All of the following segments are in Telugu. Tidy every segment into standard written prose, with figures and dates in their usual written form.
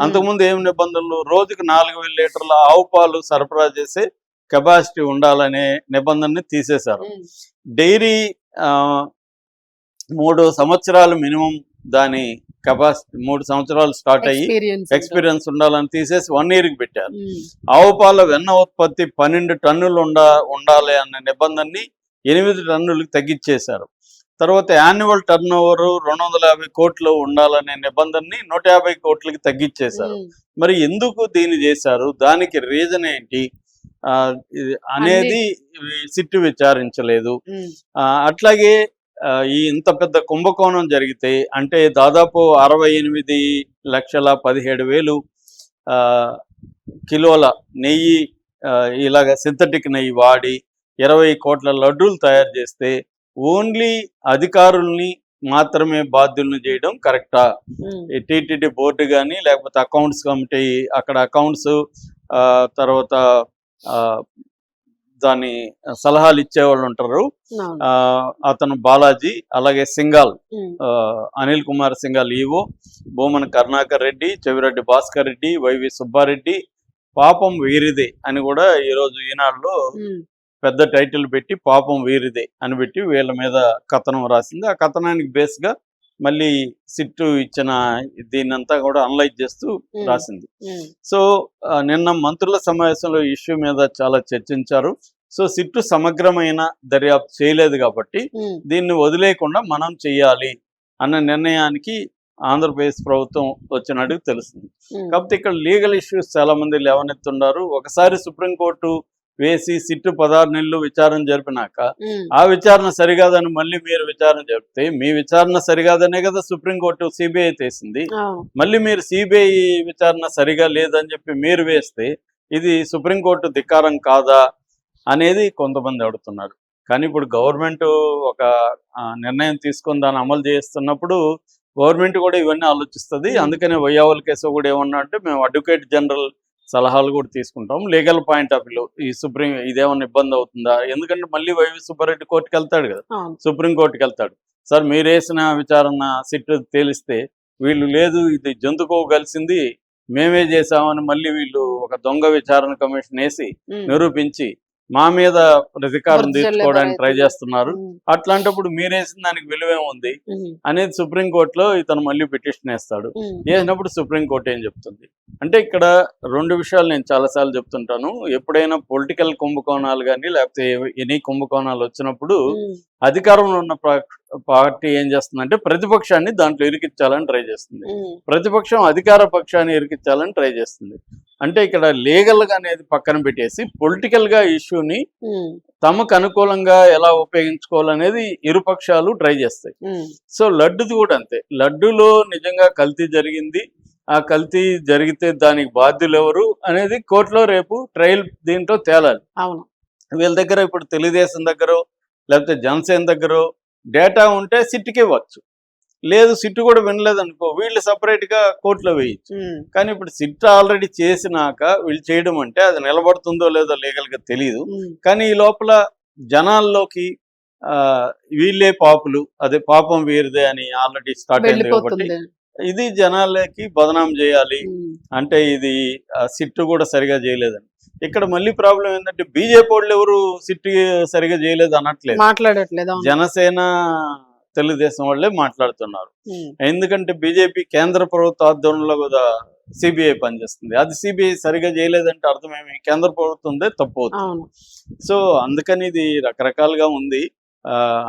అంతకుముందు ఏం నిబంధనలు, రోజుకి 4,000 లీటర్ల ఆవు పాలు సరఫరా చేసే కెపాసిటీ ఉండాలనే నిబంధనని తీసేశారు. డైరీ 3 సంవత్సరాలు మినిమం దాని కెపాసిటీ 3 సంవత్సరాలు స్టార్ట్ అయ్యి ఎక్స్పీరియన్స్ ఉండాలని తీసేసి 1 yearకి పెట్టారు. ఆవు పాల వెన్న ఉత్పత్తి 12 టన్నులు ఉండాలి అనే నిబంధనని 8 టన్నులకు తగ్గించేశారు. తర్వాత యాన్యువల్ టర్న్ ఓవర్ 250 కోట్లు ఉండాలనే నిబంధనని 150 కోట్లకి తగ్గించేశారు. మరి ఎందుకు దీన్ని చేశారు, దానికి రీజన్ ఏంటి అనేది సిట్టు విచారించలేదు. అట్లాగే ఈ ఇంత పెద్ద కుంభకోణం జరిగితే అంటే దాదాపు 68,17,000 కిలోల నెయ్యి ఇలాగ సింథటిక్ నెయ్యి వాడి 20 కోట్ల లడ్డూలు తయారు చేస్తే ఓన్లీ అధికారుల్ని మాత్రమే బాధ్యులను చేయడం కరెక్టా? టీటీడీ బోర్డు కానీ లేకపోతే అకౌంట్స్ కమిటీ, అక్కడ అకౌంట్స్ తర్వాత దాని సలహాలు ఇచ్చేవాళ్ళు ఉంటారు, అతను బాలాజీ, అలాగే సింగాల్ అనిల్ కుమార్ సింగాల్ ఈవో, భూమన కరుణాకర్ రెడ్డి, చెవిరెడ్డి భాస్కర్ రెడ్డి, వైవి సుబ్బారెడ్డి, పాపం వీరిదే అని కూడా ఈరోజు ఈనాడులో పెద్ద టైటిల్ పెట్టి పాపం వీరిదే అని పెట్టి వీళ్ళ మీద కథనం రాసింది. ఆ కథనానికి బేస్గా మళ్ళీ సిట్టు ఇచ్చిన దీన్నంతా కూడా అనలైజ్ చేస్తూ రాసింది. సో నిన్న మంత్రుల సమావేశంలో ఇష్యూ మీద చాలా చర్చించారు. సో సిట్టు సమగ్రమైన దర్యాప్తు చేయలేదు కాబట్టి దీన్ని వదిలేయకుండా మనం చెయ్యాలి అన్న నిర్ణయానికి ఆంధ్రప్రదేశ్ ప్రభుత్వం వచ్చినట్టు తెలుస్తుంది. కాకపోతే ఇక్కడ లీగల్ ఇష్యూస్ చాలా మంది లేవనెత్తున్నారు. ఒకసారి సుప్రీంకోర్టు వేసి సిట్టు 16 నెలలు విచారణ జరిపినాక ఆ విచారణ సరికాదని మళ్ళీ మీరు విచారణ జరిపితే మీ విచారణ సరికాదనే కదా సుప్రీంకోర్టు సిబిఐ తీసింది. మళ్ళీ మీరు సిబిఐ విచారణ సరిగా లేదని చెప్పి మీరు వేస్తే ఇది సుప్రీంకోర్టు ధిక్కారం కాదా అనేది కొంతమంది అడుగుతున్నారు. కానీ ఇప్పుడు గవర్నమెంట్ ఒక నిర్ణయం తీసుకొని దాన్ని అమలు చేస్తున్నప్పుడు గవర్నమెంట్ కూడా ఇవన్నీ ఆలోచిస్తుంది. అందుకనే వైయావల్ కేసు కూడా ఏమన్నా అంటే మేము అడ్వకేట్ జనరల్ సలహాలు కూడా తీసుకుంటాం, లీగల్ పాయింట్ ఆఫ్ వ్యూ. ఈ ఇదేమన్నా ఇబ్బంది అవుతుందా, ఎందుకంటే మళ్ళీ వైవి సుబ్బారెడ్డి కోర్టుకు వెళ్తాడు కదా, సుప్రీంకోర్టుకి వెళ్తాడు. సార్ మీరు వేసిన విచారణ సిట్టు తేలిస్తే వీళ్ళు లేదు ఇది జంతుకోవు కలిసింది మేమే చేసామని మళ్ళీ వీళ్ళు ఒక దొంగ విచారణ కమిషన్ వేసి నిరూపించి మా మీద ప్రతీకారం తీర్చుకోవడానికి ట్రై చేస్తున్నారు. అట్లాంటప్పుడు మీరేసిన దానికి విలువే ఉంది అనేది సుప్రీంకోర్టులో ఇతను మళ్ళీ పిటిషన్ వేస్తాడు. వేసినప్పుడు సుప్రీంకోర్టు ఏం చెప్తుంది అంటే ఇక్కడ 2 విషయాలు నేను చాలాసార్లు చెప్తుంటాను. ఎప్పుడైనా పొలిటికల్ కుంభకోణాలు కానీ లేకపోతే ఎనీ కుంభకోణాలు వచ్చినప్పుడు అధికారంలో ఉన్న పార్టీ ఏం చేస్తుందంటే ప్రతిపక్షాన్ని దాంట్లో ఇరికించాలని ట్రై చేస్తుంది, ప్రతిపక్షం అధికార పక్షాన్ని ఇరికించాలని ట్రై చేస్తుంది. అంటే ఇక్కడ లీగల్ గా అనేది పక్కన పెట్టేసి పొలిటికల్ గా ఇష్యూని తమకు అనుకూలంగా ఎలా ఉపయోగించుకోవాలనేది ఇరుపక్షాలు ట్రై చేస్తాయి. సో లడ్డుది కూడా అంతే. లడ్డులో నిజంగా కల్తీ జరిగింది, ఆ కల్తీ జరిగితే దానికి బాధ్యులు ఎవరు అనేది కోర్టులో రేపు ట్రయల్ దీంట్లో తేలాలి. వీళ్ళ దగ్గర ఇప్పుడు తెలుగుదేశం దగ్గర లేకపోతే జనసేన దగ్గర డేటా ఉంటే సిట్టుకి ఇవ్వచ్చు, లేదు సిట్టు కూడా వినలేదు అనుకో వీళ్ళు సపరేట్గా కోర్టులో వేయచ్చు. కానీ ఇప్పుడు సిట్ ఆల్రెడీ చేసినాక వీళ్ళు చేయడం అంటే అది నిలబడుతుందో లేదో లీగల్గా తెలియదు. కానీ ఈ లోపల జనాల్లోకి వీళ్ళే పాపులు, అదే పాపం వీరిదే అని ఆల్రెడీ స్టార్ట్ అయింది కాబట్టి ఇది జనాలకి బదనాం చేయాలి అంటే ఇది సిట్టు కూడా సరిగా చేయలేదని. ఇక్కడ మళ్ళీ ప్రాబ్లం ఏంటంటే బీజేపీ వాళ్ళు ఎవరు సిట్టు సరిగా చేయలేదు మాట్లాడట్లేదు, జనసేన తెలుగుదేశం వాళ్ళే మాట్లాడుతున్నారు. ఎందుకంటే బీజేపీ కేంద్ర ప్రభుత్వ ఆధ్వర్యంలో కూడా సిబిఐ పనిచేస్తుంది, అది సిబిఐ సరిగా చేయలేదంటే అర్థమేమి కేంద్ర ప్రభుత్వందే తప్పు అవుతుంది. సో అందుకని ఇది రకరకాలుగా ఉంది.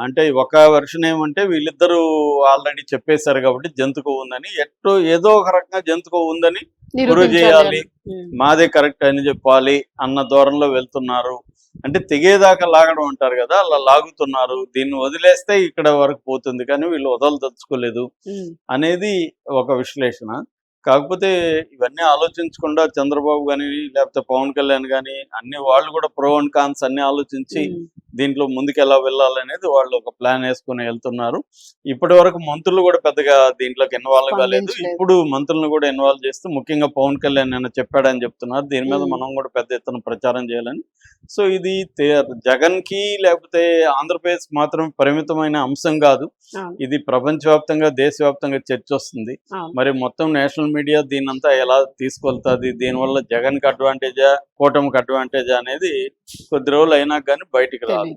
అంటే ఒక వెర్షన్ ఏమంటే వీళ్ళిద్దరూ ఆల్రెడీ చెప్పేశారు కాబట్టి జంతుకు ఉందని, ఏదో ఒక రకంగా జంతుకు ఉందని ప్రూవ్ చేయాలి, మాదే కరెక్ట్ అని చెప్పాలి అన్న ధోరణిలో వెళ్తున్నారు. అంటే తెగేదాకా లాగడం అంటారు కదా, అలా లాగుతున్నారు. దీన్ని వదిలేస్తే ఇక్కడ వరకు పోతుంది కానీ వీళ్ళు వదలదలుచుకోలేదు అనేది ఒక విశ్లేషణ. కాకపోతే ఇవన్నీ ఆలోచించకుండా చంద్రబాబు కానీ లేకపోతే పవన్ కళ్యాణ్ కానీ అన్ని వాళ్ళు కూడా ప్రో అండ్ కాన్స్ అన్ని ఆలోచించి దీంట్లో ముందుకు ఎలా వెళ్ళాలనేది వాళ్ళు ఒక ప్లాన్ వేసుకుని వెళ్తున్నారు. ఇప్పటి వరకు మంత్రులు కూడా పెద్దగా దీంట్లోకి ఇన్వాల్వ్ కాలేదు. ఇప్పుడు మంత్రులను కూడా ఇన్వాల్వ్ చేస్తూ ముఖ్యంగా పవన్ కళ్యాణ్ నిన్న చెప్పాడని చెప్తున్నారు. దీని మీద మనం కూడా పెద్ద ఎత్తున ప్రచారం చేయాలని సో ఇది జగన్ కి లేకపోతే ఆంధ్రప్రదేశ్ మాత్రం పరిమితమైన అంశం కాదు. ఇది ప్రపంచవ్యాప్తంగా దేశవ్యాప్తంగా చర్చ వస్తుంది. మరి మొత్తం నేషనల్ మీడియా దీన్నంతా ఎలా తీసుకెళ్తుంది, దీనివల్ల జగన్ కి అడ్వాంటేజా కూటమికి అడ్వాంటేజా అనేది కొద్ది రోజులు అయినా కానీ బయటికి రాదు.